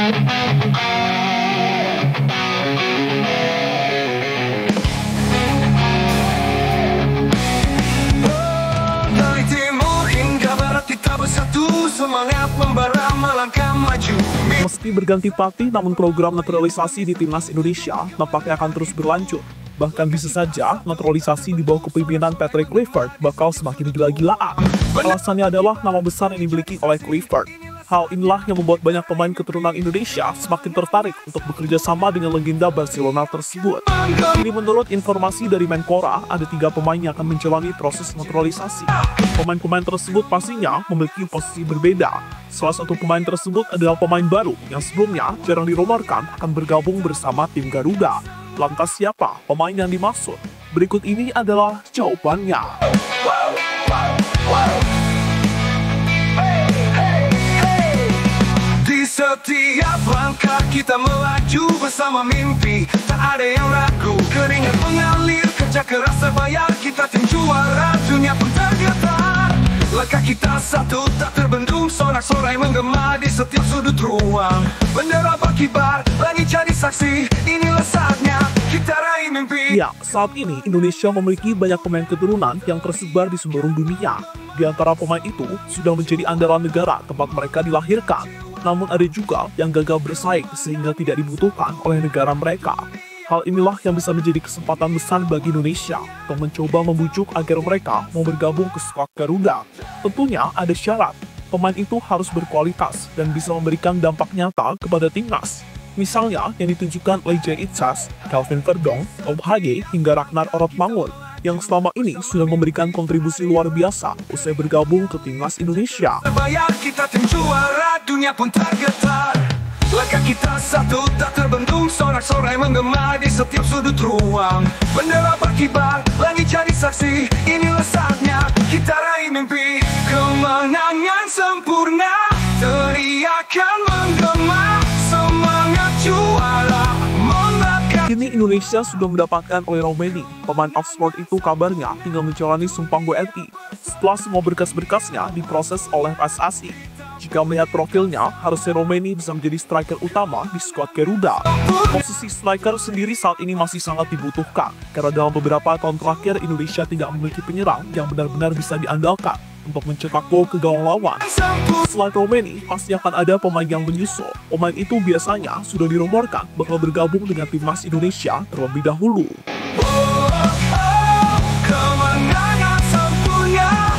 Dari timur hingga barat kita bersatu, semangat membara melangkah maju. Meski berganti pelatih, namun program naturalisasi di timnas Indonesia nampaknya akan terus berlanjut. Bahkan bisa saja naturalisasi di bawah kepemimpinan Patrick Kluivert bakal semakin gila-gilaan. Alasannya adalah nama besar yang dimiliki oleh Kluivert. Hal inilah yang membuat banyak pemain keturunan Indonesia semakin tertarik untuk bekerja sama dengan legenda Barcelona tersebut. Ini menurut informasi dari Menpora, ada 3 pemain yang akan menjalani proses naturalisasi. Pemain-pemain tersebut pastinya memiliki posisi berbeda. Salah satu pemain tersebut adalah pemain baru yang sebelumnya jarang dirumorkan akan bergabung bersama tim Garuda. Lantas siapa pemain yang dimaksud? Berikut ini adalah jawabannya. Di setiap langkah kita melaju bersama mimpi, tak ada yang ragu. Keringat mengalir, kerja keras terbayar, kita tim juara, dunia pun tergetar. Langkah kita satu tak terbendung, sorak-sorai menggema di setiap sudut ruang. Bendera berkibar, langit jadi saksi, inilah saatnya kita raih mimpi. Ya, saat ini Indonesia memiliki banyak pemain keturunan yang tersebar di seluruh dunia. Di antara pemain itu sudah menjadi andalan negara tempat mereka dilahirkan. Namun ada juga yang gagal bersaing sehingga tidak dibutuhkan oleh negara mereka. Hal inilah yang bisa menjadi kesempatan besar bagi Indonesia untuk mencoba membujuk agar mereka mau bergabung ke skuad Garuda. Tentunya ada syarat, pemain itu harus berkualitas dan bisa memberikan dampak nyata kepada timnas. Misalnya yang ditunjukkan oleh Jay Itzas, Calvin Verdong, Om Haye, hingga Ragnar Orotmangun yang selama ini sudah memberikan kontribusi luar biasa usai bergabung ke timnas Indonesia. Terbayar kita tim juara, dunia pun tergetar. Langkah kita satu tak terbendung, sorak-sorai menggema di setiap sudut ruang. Bendera berkibar, langit jadi saksi, inilah saatnya kita raih mimpi. Kemenangan sempurna, teriakan menggema, semangat juara membakar. Kini Indonesia sudah mendapatkan oleh Romeni. Pemain Oxford itu kabarnya tinggal menjalani sumpah WNI setelah semua berkas-berkasnya diproses oleh PSSI. Jika melihat profilnya, harusnya Romeni bisa menjadi striker utama di skuad Garuda. Posisi striker sendiri saat ini masih sangat dibutuhkan, karena dalam beberapa tahun terakhir Indonesia tidak memiliki penyerang yang benar-benar bisa diandalkan untuk mencetak gol ke gawang lawan. Selain Romeni, pasti akan ada pemain yang menyusul. Pemain itu biasanya sudah dirumorkan bakal bergabung dengan timnas Indonesia terlebih dahulu. Kemenangan sempurna,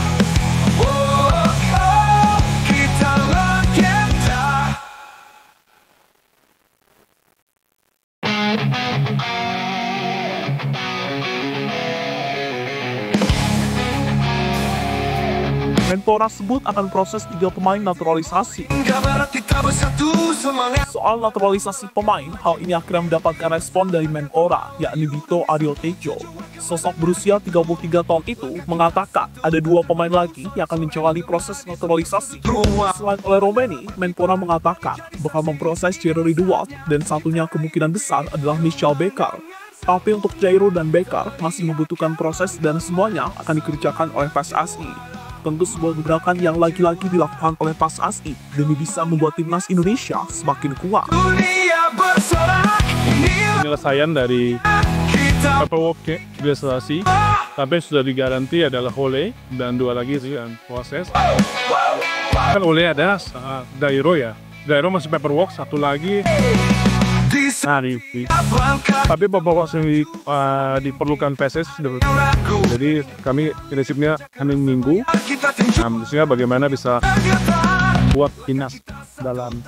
kita legenda. Menpora sebut akan proses 3 pemain naturalisasi. Hingga barat kita bersatu, semangat. Soal naturalisasi pemain, hal ini akhirnya mendapatkan respon dari Menpora, yakni Dito Aryo Tejo. Sosok berusia 33 tahun itu mengatakan ada 2 pemain lagi yang akan menjalani proses naturalisasi. Selain oleh Romeni, Menpora mengatakan bakal memproses Jairo Ridwan dan satunya kemungkinan besar adalah Michel Becker. Tapi untuk Jairo dan Becker masih membutuhkan proses dan semuanya akan dikerjakan oleh PSSI. Tentu sebuah gebrakan yang lagi-lagi dilakukan oleh PSSI demi bisa membuat timnas Indonesia semakin kuat. Dunia bersorak, Penyelesaian dari paperwork registrasi sampai sudah digaranti adalah Ole dan 2 lagi sih yang proses. Kan Ole ada Dairo ya, Dairo masih paperwork, 1 lagi tapi paperwork yang diperlukan PSS sudah. Jadi kami prinsipnya hari Minggu. Nah, maksudnya bagaimana bisa buat timnas dalam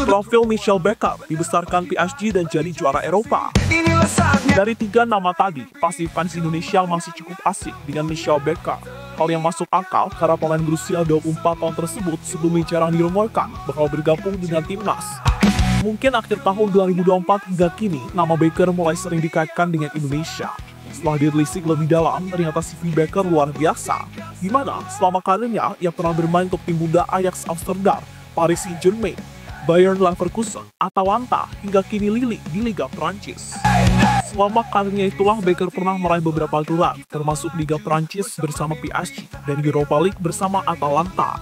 Profil Michel Becker dibesarkan PSG dan jadi juara Eropa. Dari 3 nama tadi, pasti fans Indonesia masih cukup asik dengan Michel Becker. Hal yang masuk akal karena pemain berusia 24 tahun tersebut sebelumnya jarang dirumorkan bakal bergabung dengan timnas. Mungkin akhir tahun 2024 hingga kini, nama Becker mulai sering dikaitkan dengan Indonesia. Setelah ditelisik lebih dalam, ternyata CV Becker luar biasa. Di mana selama karirnya, ia pernah bermain untuk tim Bunda Ajax Amsterdam, Paris Saint-Germain, Bayern Leverkusen, Atalanta, hingga kini Lille di Liga Prancis. Selama karirnya itulah Becker pernah meraih beberapa gelar, termasuk Liga Prancis bersama PSG dan Europa League bersama Atalanta.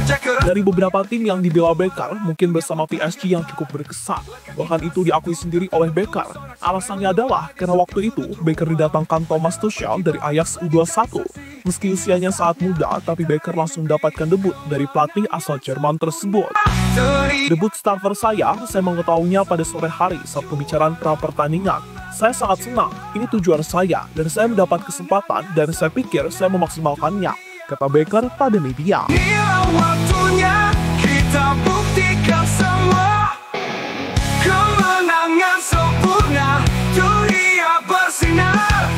kerja keras. Dari beberapa tim yang dibela Becker, mungkin bersama PSG yang cukup berkesan. Bahkan itu diakui sendiri oleh Becker. Alasannya adalah karena waktu itu Becker didatangkan Thomas Tuchel dari Ajax U21. Meski usianya saat muda, tapi Becker langsung mendapatkan debut dari pelatih asal Jerman tersebut. Debut starter saya mengetahuinya pada sore hari saat pembicaraan pra-pertandingan. Saya sangat senang, ini tujuan saya, dan saya mendapat kesempatan, dan saya pikir saya memaksimalkannya, kata Becker pada media. Inilah waktunya kita buktikan semua kemenangan sempurna, dunia bersinar,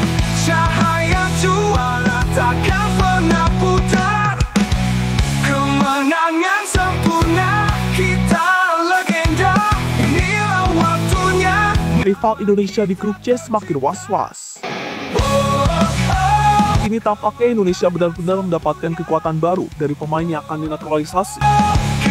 cahaya juara takkan pernah putar. Kemenangan sempurna, kita legenda. Inilah waktunya. Rival Indonesia di grup C semakin was-was. Kini tampaknya Indonesia benar-benar mendapatkan kekuatan baru dari pemain yang akan dinaturalisasi.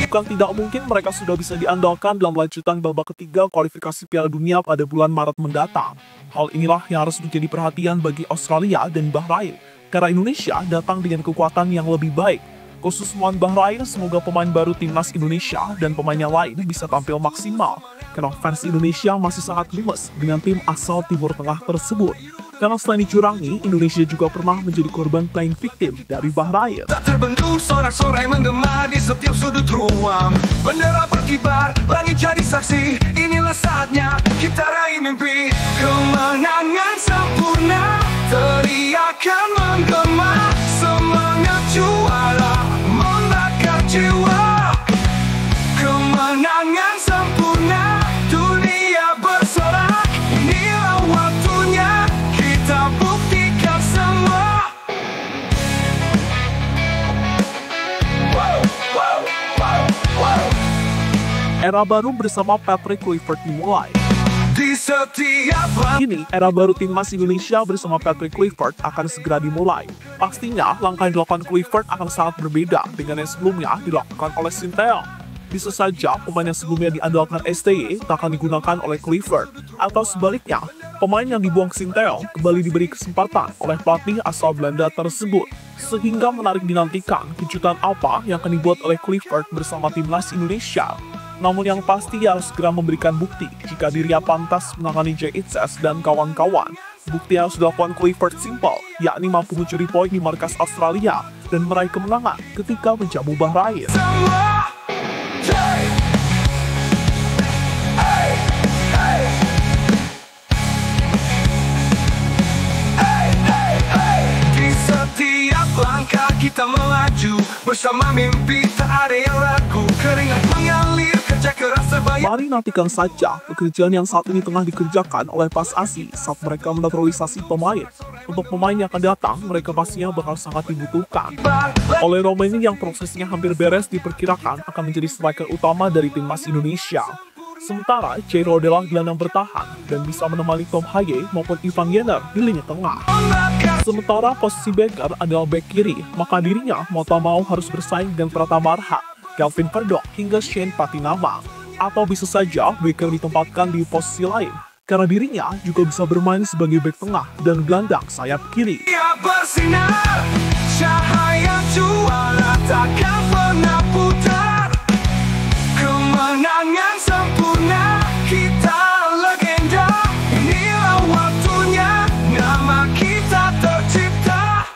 Bukan tidak mungkin mereka sudah bisa diandalkan dalam lanjutan babak ketiga kualifikasi Piala Dunia pada bulan Maret mendatang. Hal inilah yang harus menjadi perhatian bagi Australia dan Bahrain, karena Indonesia datang dengan kekuatan yang lebih baik. Khusus melawan Bahrain, semoga pemain baru timnas Indonesia dan pemain yang lain bisa tampil maksimal, karena fans Indonesia masih sangat gemes dengan tim asal Timur Tengah tersebut. Karena selain dicurangi, Indonesia juga pernah menjadi korban playing victim dari Bahrain. Tak terbendung sorak-sorai menggema di setiap sudut ruang. Bendera berkibar, langit jadi saksi. Inilah saatnya kita raih mimpi. Kemenangan sempurna, teriakan menggema. Semangat juara, membakar jiwa. Kemenangan sempurna, dunia bersorak. Inilah waktunya kita buktikan semua. Era baru bersama Patrick Kluivert dimulai. Di setiap Kini, era baru timnas Indonesia bersama Patrick Kluivert akan segera dimulai. Pastinya, langkah yang dilakukan Kluivert akan sangat berbeda dengan yang sebelumnya dilakukan oleh Sinteyong. Bisa saja pemain yang sebelumnya diandalkan STY tak akan digunakan oleh Kluivert, atau sebaliknya, pemain yang dibuang Sinteyong kembali diberi kesempatan oleh pelatih asal Belanda tersebut. Sehingga menarik dinantikan kejutan apa yang akan dibuat oleh Kluivert bersama timnas Indonesia. Namun yang pasti harus segera memberikan bukti jika dirinya pantas menangani JXS dan kawan-kawan. Bukti yang sudah dilakukan Kluivert simpel, yakni mampu mencuri poin di markas Australia dan meraih kemenangan ketika menjamu Bahrain. semua. Di setiap langkah kita melaju bersama mimpi, tak ada yang ragu. Keringat mengalir, kerja keras terbayar. Mari nantikan saja pekerjaan yang saat ini tengah dikerjakan oleh PSSI saat mereka menaturalisasi pemain. Untuk pemain yang akan datang, mereka pastinya bakal sangat dibutuhkan. Oleh Romani yang prosesnya hampir beres diperkirakan akan menjadi striker utama dari timnas Indonesia. Sementara Jairo adalah gelandang bertahan dan bisa menemani Tom Haye maupun Ivan Jenner di lini tengah. Sementara posisi Becker adalah bek kiri, maka dirinya mau tak mau harus bersaing dengan Pratama Arhan, Kelvin Verdonk hingga Shane Patinama. Atau bisa saja Becker ditempatkan di posisi lain, karena dirinya juga bisa bermain sebagai bek tengah dan gelandang sayap kiri. Ia bersinar, cahaya juara takkan pernah putar. Kemenangan sempurna, kita legenda. Inilah waktunya, nama kita tercipta.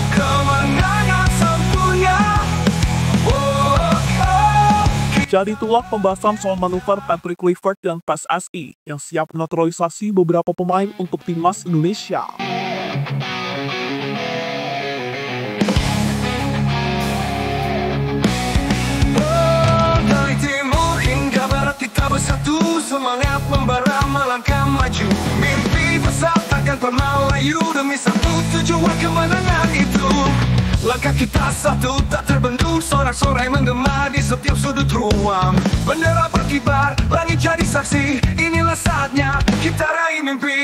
Kemenangan sempurna. Jadi itulah pembahasan soal manuver Patrick Kluivert dan PSSI yang siap menaturalisasi beberapa pemain untuk timnas Indonesia. Dari timur hingga barat kita bersatu, semangat membara melangkah maju. Mimpi besar takkan pernah layu demi satu tujuan kemenangan itu. Langkah kita satu tak terbendung, sorak-sorai menggema di setiap sudut ruang. Bendera berkibar, langit jadi saksi. Inilah saatnya kita raih mimpi.